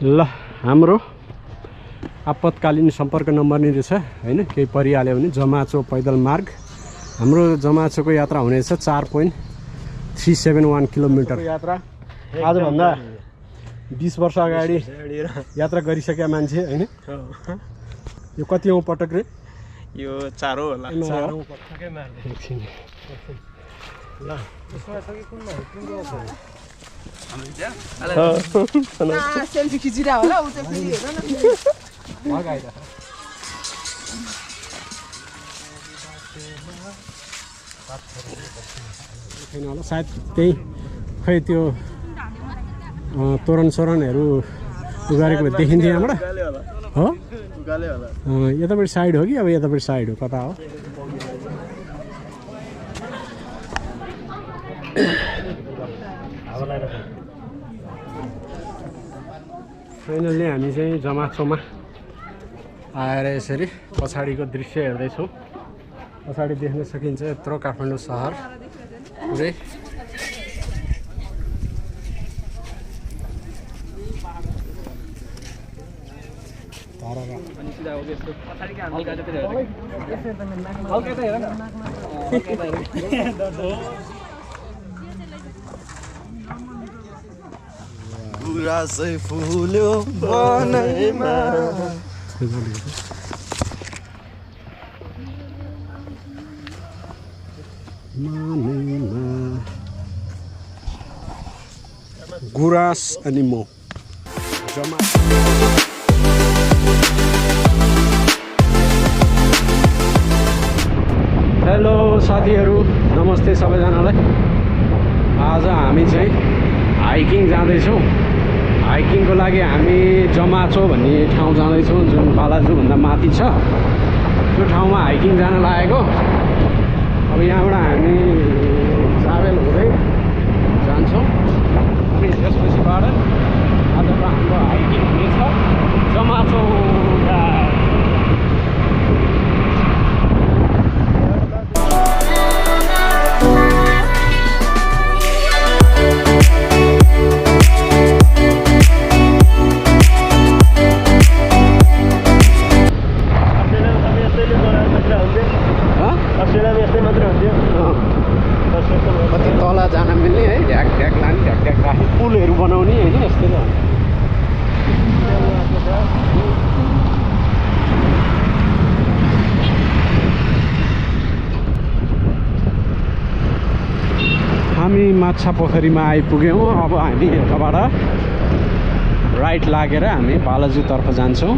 ल हाम्रो आपतकालीन सम्पर्क नम्बर नि रहेछ हैन केही परिहाल्यो भने जमाचो पैदल मार्ग हाम्रो जमाचोको यात्रा हुनेछ 4.371 किलोमिटर यात्रा आजभन्दा 20 वर्ष अगाडि यात्रा गरिसकेका मान्छे हैन यो कतिऔं पटक रे यो चारौं होला चारौं पटकै मार्दै ल यसमा सके कुनमा सेल्फी खिचिरा होला उ चाहिँ फेरि हेर न भगाइरा छैन होला सायद त्यही खै त्यो तोरण सोरणहरू उगारेको देखिन्थ्यो यहाँबाट हो यतापट्टि साइड हो कि अब यतापट्टि साइड हो कता हो फाइनल्ली हामी चाहिँ जमाचोमा आएर यसरी पछाडिको दृश्य हेर्दैछौँ पछाडि देख्न सकिन्छ यत्रो काठमाडौँ सहर पुरै गुरासै फुल्यो बनैमा गुरास अनि म जमा हेलो साथीहरू नमस्ते सबैजनालाई आज हामी चाहिँ हाइकिङ जाँदैछौँ हाइकिङको लागि हामी जमाचो भन्ने ठाउँ जाँदैछौँ जुन बालाजुभन्दा माथि छ त्यो ठाउँमा हाइकिङ जान लागेको अब यहाँबाट हामी ट्राभल हुँदै जान्छौँ अनि त्यसपछिबाट आजको हाम्रो हाइकिङ हुनेछ जमाचो कति तल जान मिल्ने है ढ्याक ढ्याक लाने ढ्याक ढ्याक राख्ने पुलहरू बनाउने होइन यस्तै त हामी माछा पोखरीमा आइपुग्यौँ अब हामी यताबाट राइट लागेर हामी बालाजुतर्फ जान्छौँ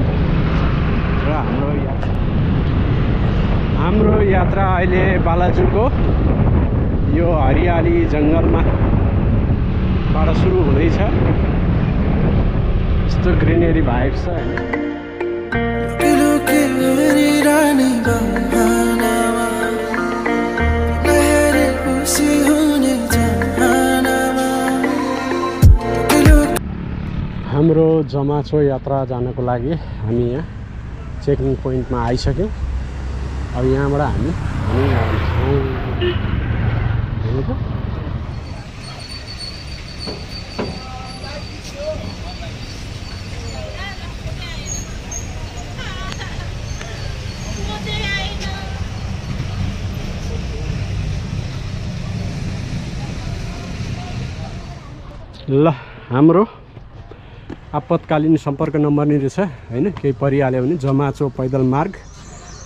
र हाम्रो यात्रा अहिले बालाजुको यो हरियाली जङ्गलमा बाट सुरु हुँदैछ यस्तो ग्रिनेरी भाइब छ हाम्रो जमाचो यात्रा जानको लागि हामी यहाँ चेकिङ पोइन्टमा आइसक्यौँ अब यहाँबाट हामी ल हाम्रो आपतकालीन सम्पर्क नम्बर नि रहेछ हैन केही परिहाल्यो भने जमाचो पैदल मार्ग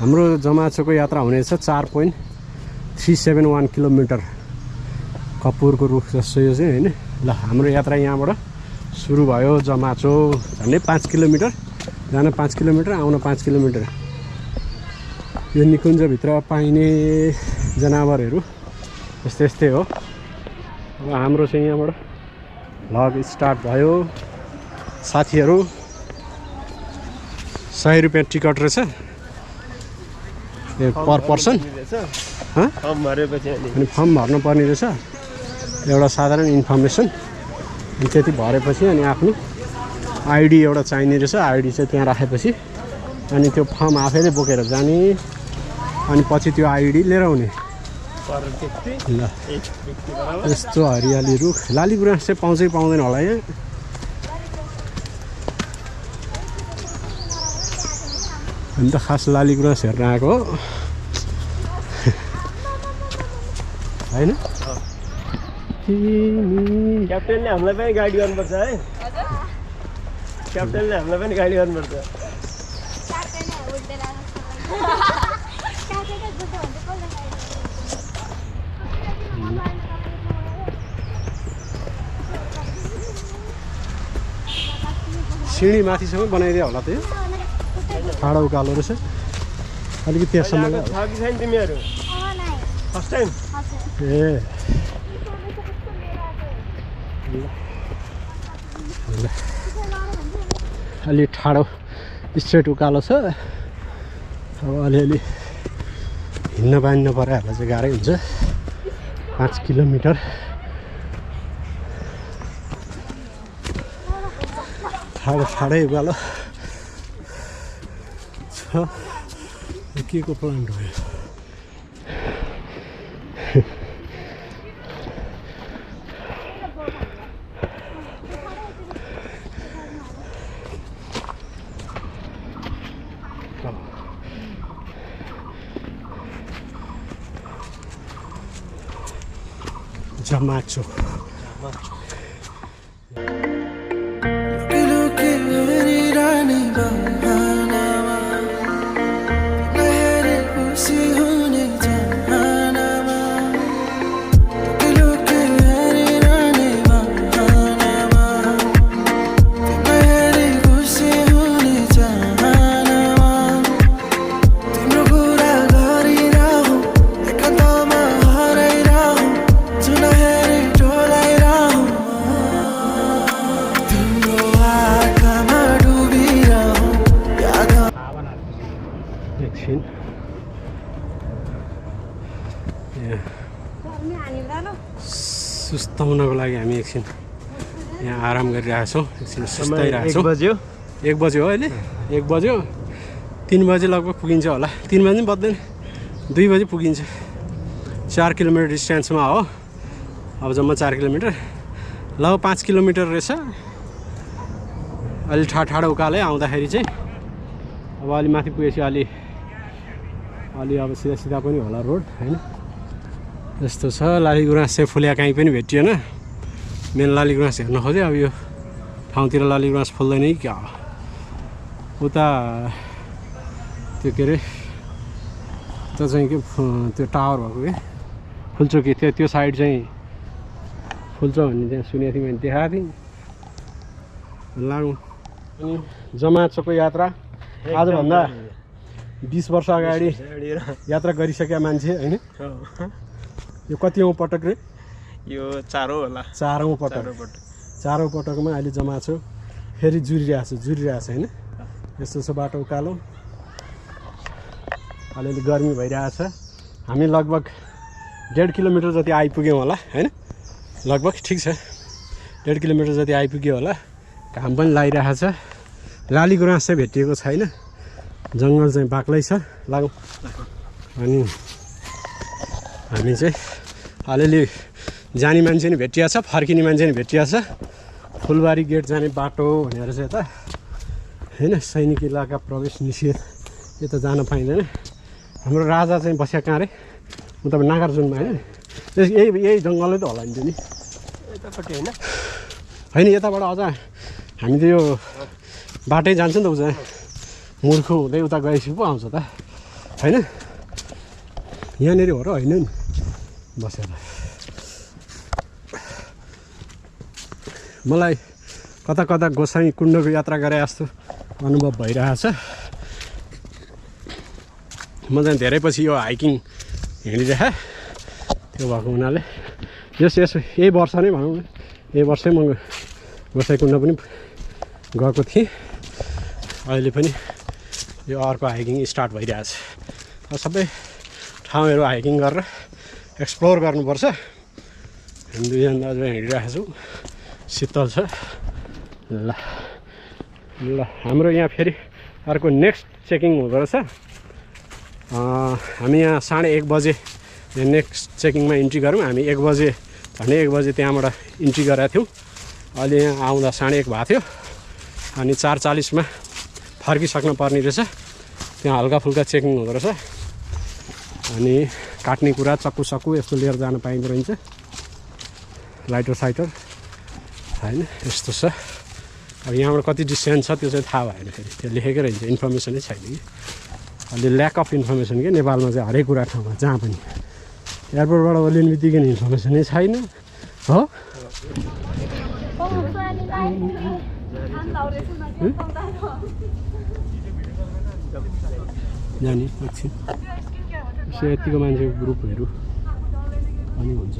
हाम्रो जमाचोको यात्रा हुनेछ 4.371 किलोमिटर कपुरको रुख जस्तो यो चाहिँ हैन ल हाम्रो यात्रा यहाँबाट सुरु भयो जमाचो झन्डै 5 किलोमिटर जान 5 किलोमिटर आउन 5 किलोमिटर यो निकुञ्जभित्र पाइने जनावरहरू यस्तै यस्तै हो अब हाम्रो चाहिँ यहाँबाट भ्लग स्टार्ट भयो साथीहरू 100 रुपैयाँ टिकट रहेछ पर पर्सन अनि फर्म भर्नु पर्ने रहेछ एउटा साधारण इन्फर्मेसन अनि त्यति भरेपछि अनि आफ्नो आइडी एउटा चाहिने रहेछ आइडी चाहिँ त्यहाँ राखेपछि अनि त्यो फर्म आफैले बोकेर जाने अनि पछि त्यो आइडी लिएर आउने ल यस्तो हरियाली रुख लाली गुराँस चाहिँ पाउँछै पाउँदैन होला यहाँ हामी त खास लाली गुराँस हेर्न आएको हो होइन क्याप्टेनले हामीलाई पनि गाइड गर्नुपर्छ है क्याप्टेनले हामीलाई पनि गाइड गर्नुपर्छ सिँढी माथिसम्म बनाइदियो होला त्यो ठाडो उकालो रहेछ अलिकति त्यहाँसम्म छ कि छैन तिमीहरू फर्स्ट टाइम ए अलि ठाडो स्ट्रेट उकालो छ अब अलिअलि हिँड्न बाँड्न परेहरूलाई चाहिँ गाह्रै हुन्छ 5 किलोमिटर ठाडै उकालो छ के को प्लान्ट हो यो Jamacho. सुस्ताउनको लागि हामी एकछिन यहाँ आराम गरिरहेको छौँ एकछिन सुस्ताइरहेको छौँ 1 बज्यो हो अहिले 1 बज्यो 3 बजे लगभग पुगिन्छ होला 3 बजे पनि बज्दैन 2 बजे पुगिन्छ 4 किलोमिटर डिस्टेन्समा हो अब जम्मा 4 किलोमिटर लगभग 5 किलोमिटर रहेछ अलि ठाडो उकालै आउँदाखेरि चाहिँ अब अलि माथि पुगेपछि अलि अब सिधा पनि होला रोड होइन यस्तो छ लाली गुराँस चाहिँ फुल्या काहीँ पनि भेटिएन मेन लाली गुराँस हेर्न खोज्यो अब यो ठाउँतिर लाली गुराँस फुल्दैन कि क्या उता त्यो के अरे त्यो चाहिँ के त्यो टावर भएको के फुल्छ कि त्यो साइड चाहिँ फुल्छ भन्ने चाहिँ सुनेको थिएँ मैले देखाएको थिएँ लागौँ अनि जमाचोको यात्रा आजभन्दा 20 वर्ष अगाडि यात्रा गरिसकेका मान्छे होइन यो कतिौँ पटक रे यो चारौँ होला चारौँ पटकमा अहिले जमाचो फेरि जुरिरहेछ होइन यस्तो छ बाटो उकालो अलिअलि गर्मी भइरहेछ हामी लगभग 1.5 किलोमिटर जति आइपुग्यौँ होला होइन लगभग ठिक छ 1.5 किलोमिटर जति आइपुग्यो होला घाम पनि लागिरहेछ लाली गुराँस चाहिँ भेटिएको छैन जङ्गल चाहिँ बाक्लै छ लागौँ अनि हामी चाहिँ अलिअलि जाने मान्छे नि भेटिया छ फर्किने मान्छे नि भेटिया छ फुलबारी गेट जाने बाटो भनेर चाहिँ यता होइन सैनिक इलाका प्रवेश निषेध यता जान पाइँदैन हाम्रो राजा चाहिँ बस्या कहाँ रे उता नागार्जुनमा होइन यही जङ्गलै त होला नि त्यो नि यतापट्टि होइन यताबाट अझ हामी त यो बाटै जान्छ नि त उता मूर्ख हुँदै उता गएपछि पो आउँछ त होइन यहाँनिर हो र होइन नि बसेर मलाई कता कता गोसाई कुण्डको यात्रा गरे जस्तो अनुभव भइरहेछ म चाहिँ धेरै पछि यो हाइकिङ हिँडिरहेँ त्यो भएको हुनाले यही वर्ष नै भनौँ न यही वर्षै म गोसाई कुण्ड पनि गएको थिएँ अहिले पनि यो अर्को हाइकिङ स्टार्ट भइरहेछ सबै ठाउँहरू हाइकिङ गरेर एक्सप्लोर गर्नुपर्छ हामी दुईजना अझ हिँडिरहेको छौँ शीतल छ ल हाम्रो यहाँ फेरि अर्को नेक्स्ट चेकिङ हुँदो रहेछ हामी यहाँ 1:30 बजे यहाँ नेक्स्ट चेकिङमा इन्ट्री गरौँ। हामी 1 बजे झन्डै 1 बजे त्यहाँबाट इन्ट्री गरेका थियौँ। अहिले यहाँ आउँदा 1:30 भएको थियो अनि 4:40 मा फर्किसक्नु पर्ने रहेछ। त्यहाँ हल्का फुल्का चेकिङ हुँदो रहेछ अनि काट्ने कुरा चक्कु सक्कु यस्तो लिएर जान पाइँदो रहेछ। लाइटर साइटर होइन यस्तो छ। अब यहाँबाट कति डिस्टेन्स छ त्यो चाहिँ थाहा भएन। फेरि त्यो लेखेकै रहन्छ, इन्फर्मेसनै छैन कि। अहिले ल्याक अफ इन्फर्मेसन के नेपालमा चाहिँ हरेक कुरा ठाउँमा जहाँ पनि एयरपोर्टबाट ओर्लिने बित्तिकै इन्फर्मेसनै छैन हो। जाने एकछिन यसो यतिको मान्छेको ग्रुपहरू पनि हुन्छ।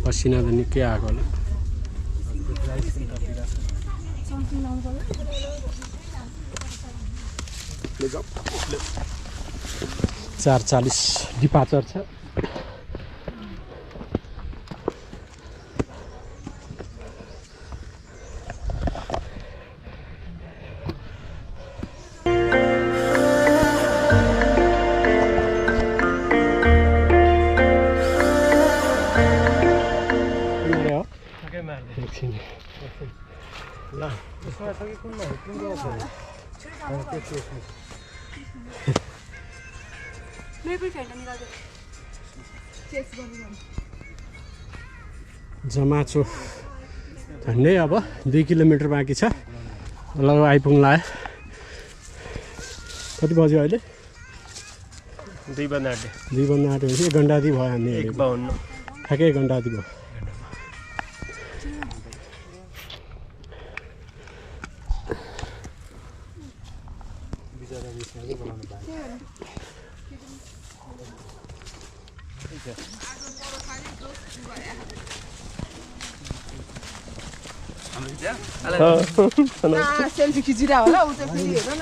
पसिना त निकै आएको होला। 4:40 डिपार्चर छ। जमाचो झन्डै अब 2 किलोमिटर बाँकी छ। लगभग आइपुग्ला। कति बज्यो अहिले? 2 बज्न आँट्यो। 2 बज्न आँट्यो भने 1 घन्टा आदि भयो। हामी 1:52 ठ्याक्कै 1 घन्टा आदि भयो। सेल्फी खिचिरा होला उ चाहिँ फेरि हेर न।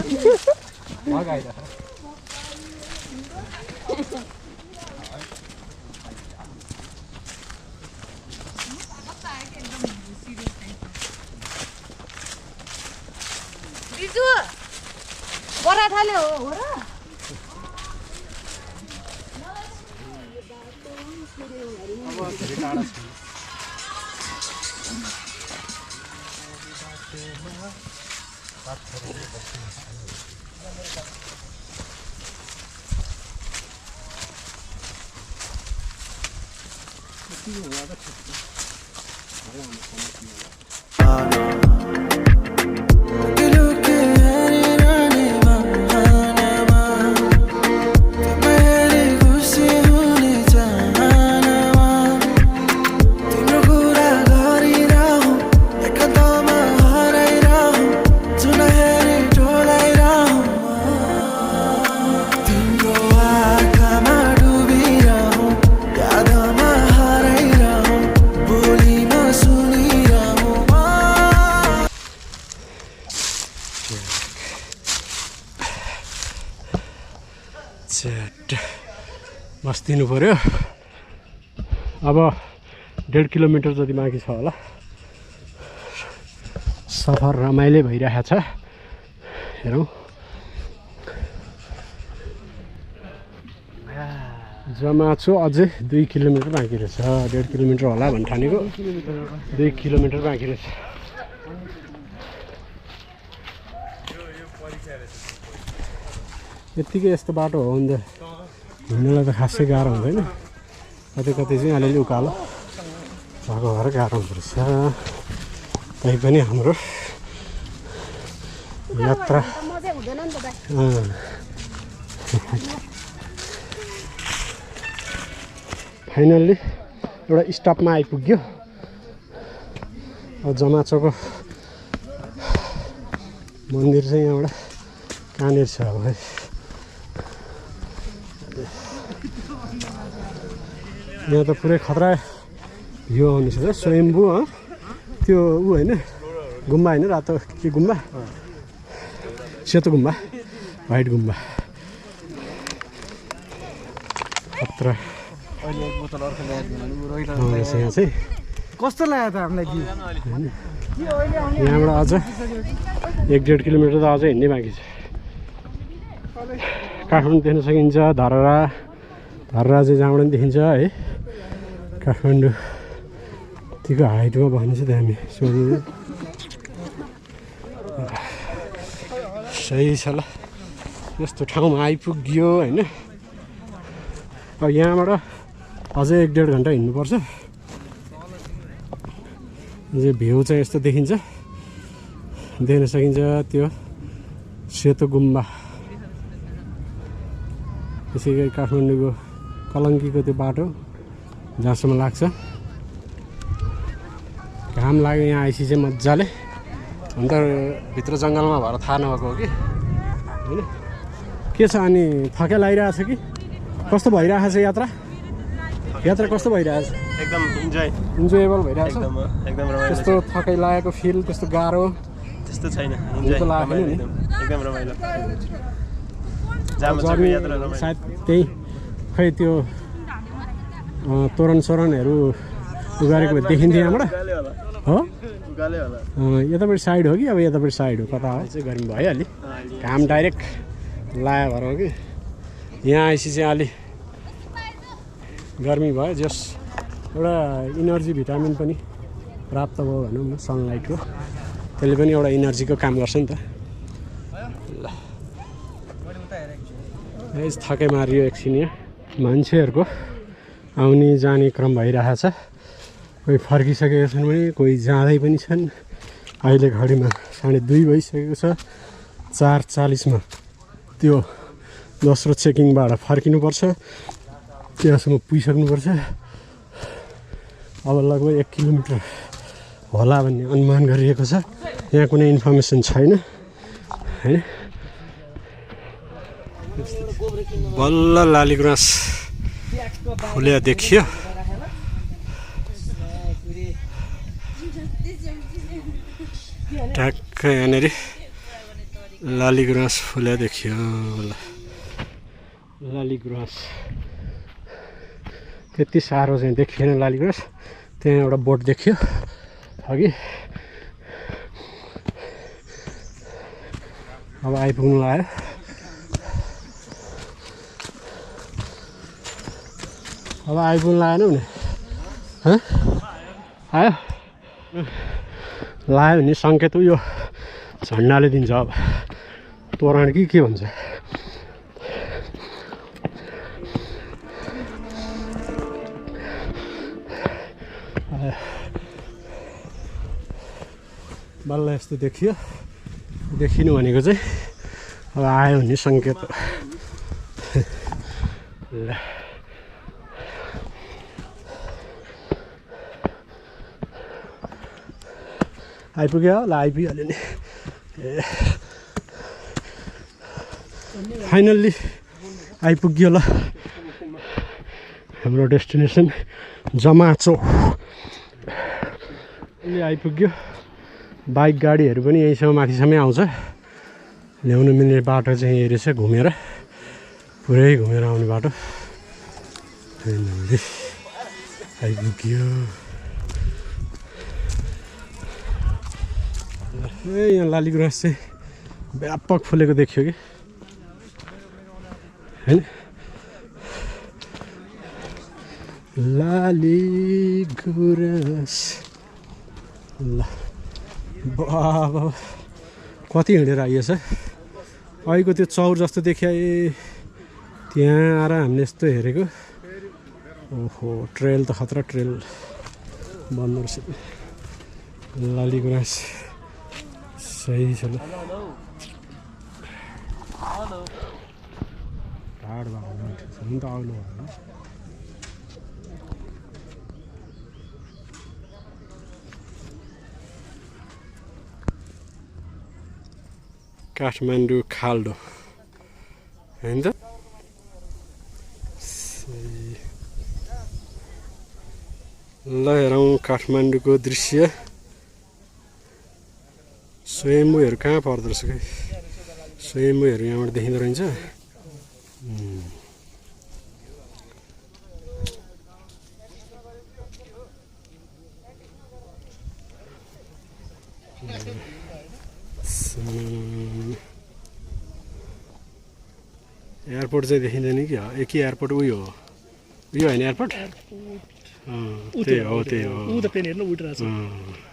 दिजु बरा थाल्यो हो र। बस्दिनु पर्यो। अब 1.5 किलोमिटर जति बाँकी छ होला। सफर रमाइलो भइरहेको छ। हेरौँ जमाचो अझै 2 किलोमिटर बाँकी रहेछ। 1.5 किलोमिटर होला भन्ने ठानेको 2 किलोमिटर बाँकी रहेछ। यत्तिकै यस्तो बाटो हो भने त हिँड्नुलाई त खासै गाह्रो हुँदैन। कतै कतै चाहिँ अलिअलि उकालो भएको भएर गाह्रो हुँदो रहेछ। तैपनि हाम्रो यात्रा फाइनल्ली एउटा स्टपमा आइपुग्यो। अब जमाचोको मन्दिर चाहिँ यहाँबाट कहाँनिर छ अब है। यहाँ त पुरै खतरा भ्यू आउने छ। स्वयम्भू त्यो ऊ होइन गुम्बा होइन रातो के गुम्बा सेतो गुम्बा व्हाइट गुम्बा खतरा। यहाँ चाहिँ कस्तो लाग्यो त हामीलाई? यहाँबाट अझ 1.5 किलोमिटर त अझै हिँड्नै बाँकी छ। काठमाडौँ देख्न सकिन्छ, धरहरा धर्रा चाहिँ जहाँबाट पनि देखिन्छ है काठमाडौँतिको हाइटमा भनेपछि त हामी सोधिदियो सही छ ल यस्तो ठाउँमा आइपुग्यो होइन अब यहाँबाट अझै 1-1.5 घन्टा हिँड्नुपर्छ भ्यू चाहिँ यस्तो देखिन्छ देख्न सकिन्छ त्यो सेतो गुम्बा त्यसै गरी काठमाडौँको कलङ्कीको त्यो बाटो जहाँसम्म लाग्छ घाम लाग्यो यहाँ आइसी चाहिँ मजाले अन्त भित्र जङ्गलमा भएर थाहा नभएको हो कि होइन के छ अनि थके लागिरहेको छ कि कस्तो भइरहेको छ यात्रा कस्तो भइरहेको छ एकदम इन्जोयबल भइरहेको छ एकदम रमाइलो त्यस्तो थकाइ लागेको फिल त्यस्तो गाह्रो त्यस्तो छैन एकदम रमाइलो सायद त्यही खै त्यो तोरण सोरणहरू उगारेको देखिन्थ्यो यहाँबाट हो यतापट्टि साइड हो कि अब यतापट्टि साइड हो कता हो चाहिँ गर्मी भइहाल्यो घाम डाइरेक्ट लायो भएर हो कि यहाँ आएपछि चाहिँ अलि गर्मी भयो जस एउटा इनर्जी भिटामिन पनि प्राप्त भयो भनौँ न सनलाइटको त्यसले पनि एउटा इनर्जीको काम गर्छ नि त ल थकै मारियो एकछिन यहाँ मान्छेहरूको आउने जाने क्रम भइरहेछ कोही फर्किसकेका छन् भने कोही जाँदै पनि छन् अहिले घडीमा 2:30 भइसकेको छ 4:40मा त्यो दोस्रो चेकिङबाट फर्किनुपर्छ त्यहाँसम्म पुगिसक्नुपर्छ अब लगभग 1 किलोमिटर होला भन्ने अनुमान गरिएको छ यहाँ कुनै इन्फर्मेसन छैन होइन बल्ल लालीगुराँस फुल्या देखियो ठ्याक्क यहाँनिर लालीगुराँस फुल्या देखियो लालीगुराँस त्यति साह्रो चाहिँ देखिएन लालीगुराँस त्यहाँ एउटा बोट देखियो अघि अब आइपुग्नु लाग्यो अब आइपुग्नु लागेन भने आयो लाग्यो भने सङ्केत यो झन्डाले दिन्छ अब तोरण कि के भन्छ बल्ल यस्तो देखिनु भनेको चाहिँ अब आयो भने सङ्केत हो ल आइपुग्यो ल आइपुगिहाल्यो नि फाइनल्ली आइपुग्यो ल हाम्रो डेस्टिनेसन जमाचो अहिले आइपुग्यो बाइक गाडीहरू पनि यहीँसम्म माथिसम्मै आउँछ ल्याउनु मिल्ने बाटो चाहिँ यही रहेछ घुमेर पुरै घुमेर आउने बाटो आइपुग्यो यहाँ लालीगुराँस चाहिँ व्यापक फुलेको देखियो कि होइन लालीगुराँस ल बाबा कति हिँडेर आइएछ अहिलेको त्यो चौर जस्तो देखिए त्यहाँ आएर हामीले यस्तो हेरेको ओहो ट्रेल त खतरा ट्रेल बन्दो रहेछ लालीगुराँस सही छ ल टाढ भएको त आउनु भयो काठमाडौँ खाल्डो होइन त ल हेरौँ काठमाडौँको दृश्य स्वयम्भूहरू कहाँ पर्दो रहेछ खै स्वयम्भूहरू यहाँबाट देखिँदो रहेछ एयरपोर्ट चाहिँ देखिँदैन कि एकै एयरपोर्ट उयो हो यो होइन एयरपोर्ट त्यही हो ऊ त प्लेन हेर्नु उठिरहेको छ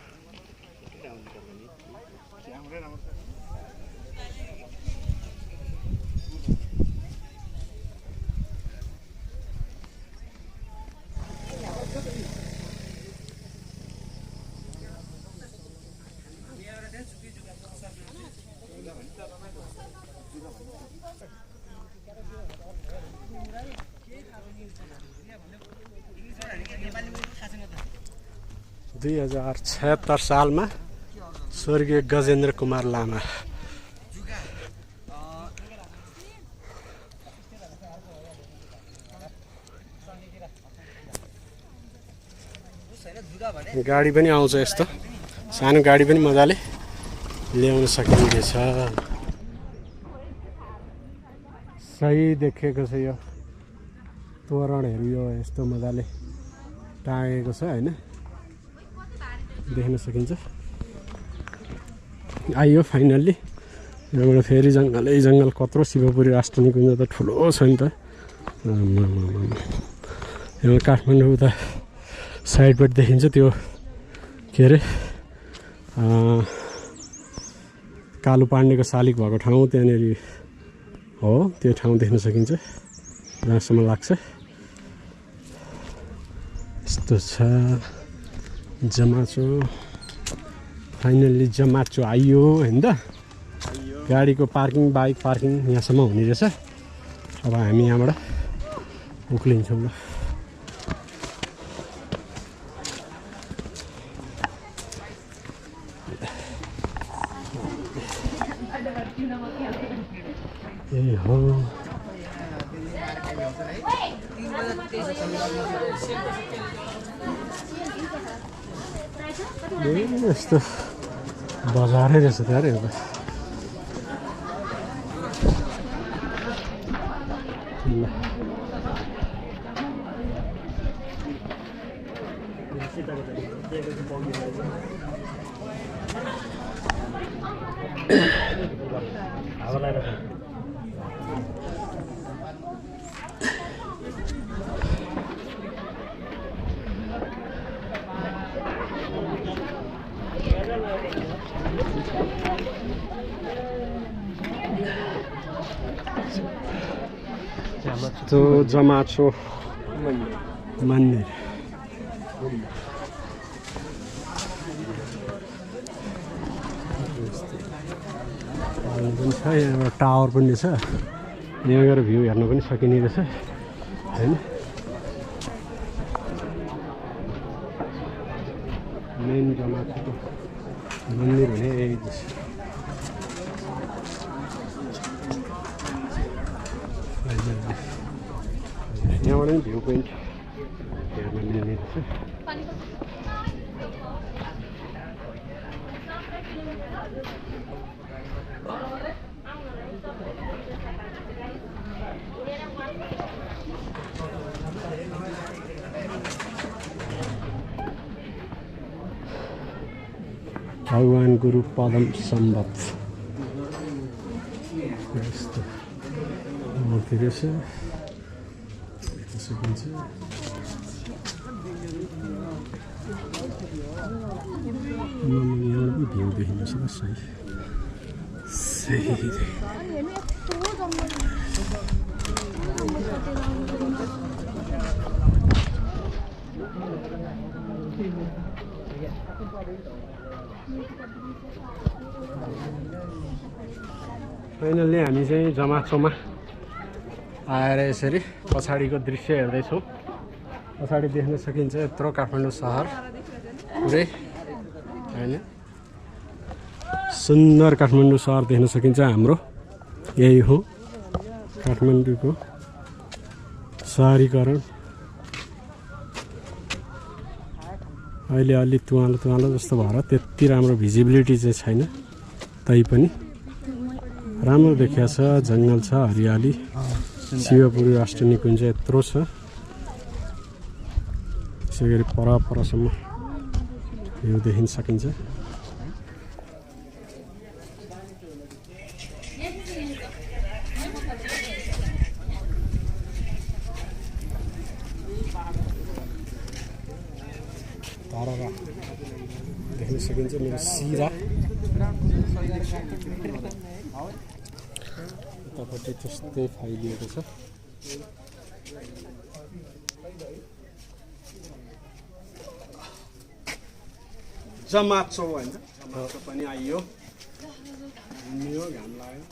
2076 सालमा स्वर्गीय गजेन्द्र कुमार लामा गाडी पनि आउँछ यस्तो सानो गाडी पनि मजाले ल्याउन सकिन्छ सही देखेको छ यो तोरणहरू यो यस्तो मजाले टाँगेको छ हैन देख्न सकिन्छ आइयो फाइनल्ली यहाँबाट फेरि जङ्गलै जङ्गल कत्रो शिवपुरी राष्ट्रिय निकुञ्ज त ठुलो छ नि त यहाँ काठमाडौँ उता साइडबाट देखिन्छ त्यो के अरे कालु पाण्डेको शालिग भएको ठाउँ त्यहाँनिर हो त्यो ठाउँ देख्न सकिन्छ जहाँसम्म लाग्छ यस्तो छ जमाचो फाइनल्ली जमाचो आइयो हैन त गाडीको पार्किङ बाइक पार्किङ यहाँसम्म हुने रहेछ अब हामी यहाँबाट उक्लिन्छौँ ल ए हो यस्तो बजारै रहेछ त अरे एउटा तो जमाचो मन्दिर पनि छ यहाँबाट टावर पनि छ यहाँ गएर भ्यू हेर्न पनि सकिने रहेछ हैन मेन जमाचोको मन्दिर भने यही छ यहाँबाट पनि भ्यू पोइन्ट हेर्न मिल्ने रहेछ भगवान गुरु पदम सम्बत यस्तो मूर्ति रहेछ सकिन्छ यहाँ भ्यू देखिन्छ सही सही फाइनल्ली हामी चाहिँ जमाचोमा आएर यसरी पछाडिको दृश्य हेर्दैछौँ पछाडि देख्न सकिन्छ यत्रो काठमाडौँ सहर पुरै हैन सुन्दर काठमाडौँ सहर देख्न सकिन्छ हाम्रो यही हो काठमाडौँको सहरीकरण अहिले अलि तुवालो तुवालो जस्तो भएर त्यति राम्रो भिजिबिलिटी चाहिँ छैन तैपनि राम्रो देखिया छ जङ्गल छ हरियाली शिवपुरी राष्ट्रिय निकुञ्ज यत्रो छ त्यसै गरी परसम्म यो देखिन सकिन्छ धारा देख्न सकिन्छ मेरो सिरा यतापट्टि त्यस्तै फैलिएको छ जमाचो होइन जमाचो पनि आइयो घुम्यो घाम लाग्यो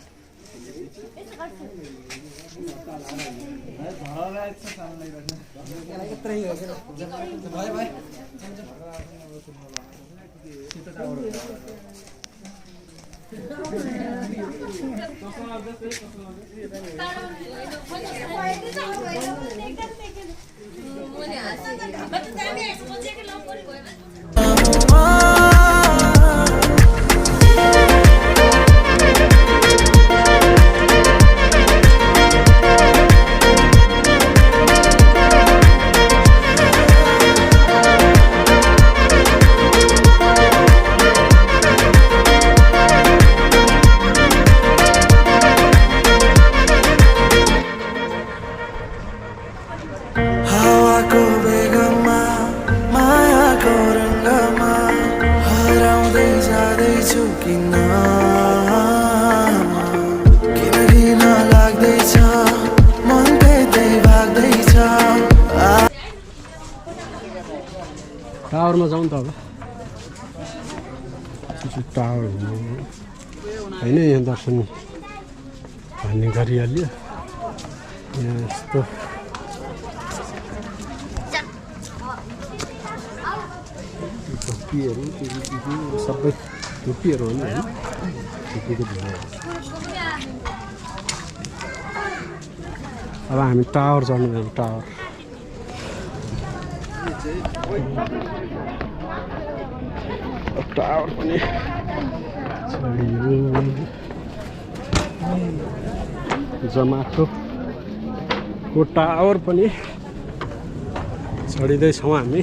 टावरमा जाउँ त अब टावर होइन यहाँ दर्शन भन्ने गरिहाल्यो यहाँ यस्तो टोपीहरू सबै टोपीहरू हो नि होइन टोपीको भिडियो अब हामी टावर चढ्नु जान्छौँ टावर टावर पनि चढियो जमाटोको टावर पनि चढिँदैछौँ हामी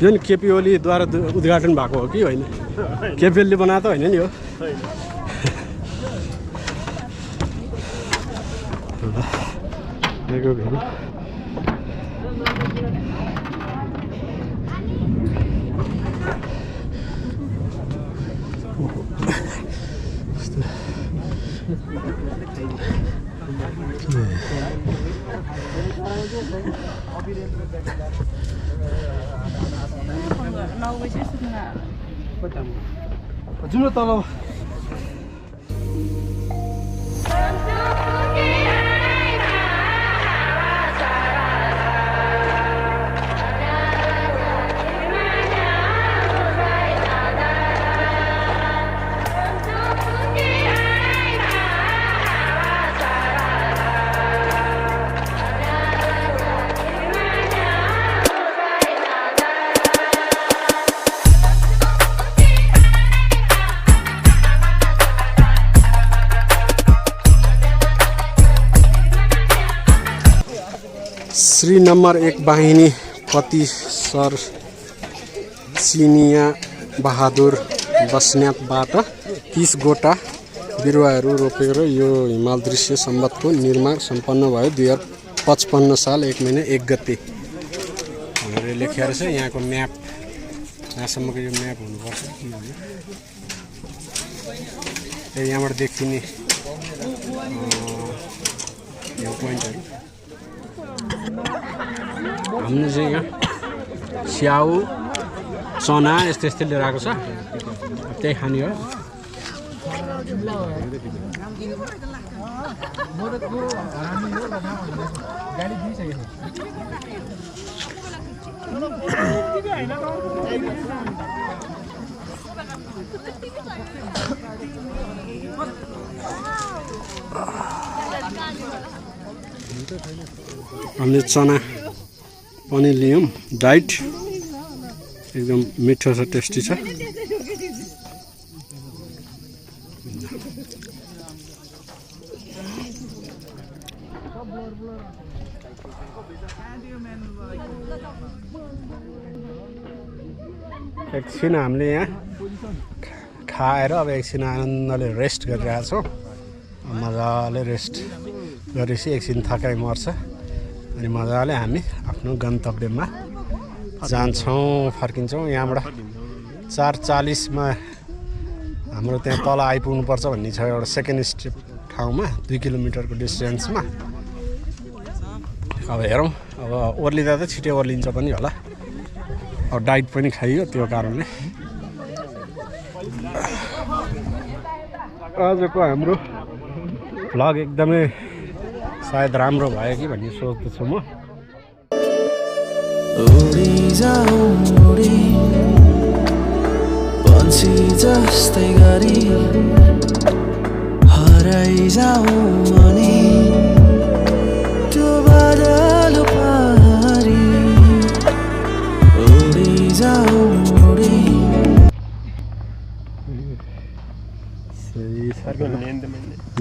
यो नि केपी ओलीद्वारा उद्घाटन भएको हो कि होइन केपी ओलीले बनाएको होइन नि हो जुन तल श्री नम्बर 1 वाहिनी पति सर सिनिया बहादुर बस्नेतबाट 30 गोटा बिरुवाहरू रोपेर यो हिमाल दृश्य सम्बन्धको निर्माण सम्पन्न भयो 2055 साल 1 महिना 1 गते भनेर लेखेर छ यहाँको म्याप यहाँसम्मको यो म्याप हुनुपर्छ यहाँबाट देखिने यो पोइन्टहरू हामीले चाहिँ यहाँ स्याउ चना यस्तै यस्तै लिएर आएको छ त्यही खाने हो हामीले चना पनि लियौँ डाइट एकदम मिठो छ टेस्टी छ एकछिन हामीले यहाँ खाएर अब एकछिन आनन्दले रेस्ट गरिरहेको छौँ मजाले रेस्ट गरेपछि एकछिन थकाइ मर्छ अनि मजाले हामी आफ्नो गन्तव्यमा जान्छौँ फर्किन्छौँ यहाँबाट 4:40मा हाम्रो त्यहाँ तल आइपुग्नुपर्छ भन्ने छ एउटा सेकेन्ड स्टेप ठाउँमा 2 किलोमिटरको डिस्टेन्समा अब हेरौँ अब ओर्लिँदा त छिटै ओर्लिन्छ पनि होला अब डाइट पनि खाइयो त्यो कारणले आजको हाम्रो भ्लग एकदमै सायद राम्रो भयो कि भन्ने सोच्दैछु म पन्छी जस्तै गरी हराइजाऊ अनि त्यो बादल पारी उडिजाऊ उडी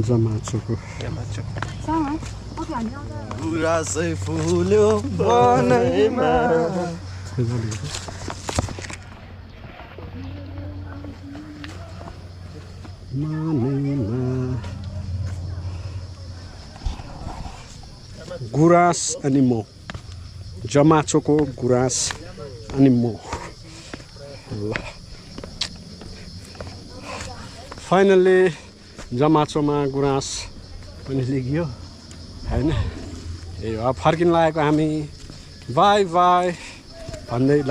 जमाचोको गुरासै फुल्यो बनैमा गुराँस अनि मो जमाचोको गुराँस अनि मो ल फाइनल्ली जमाचोमा गुराँस पनि लिगियो हैन ए अब फर्किन लागेको हामी बाई बाई भन्दै ल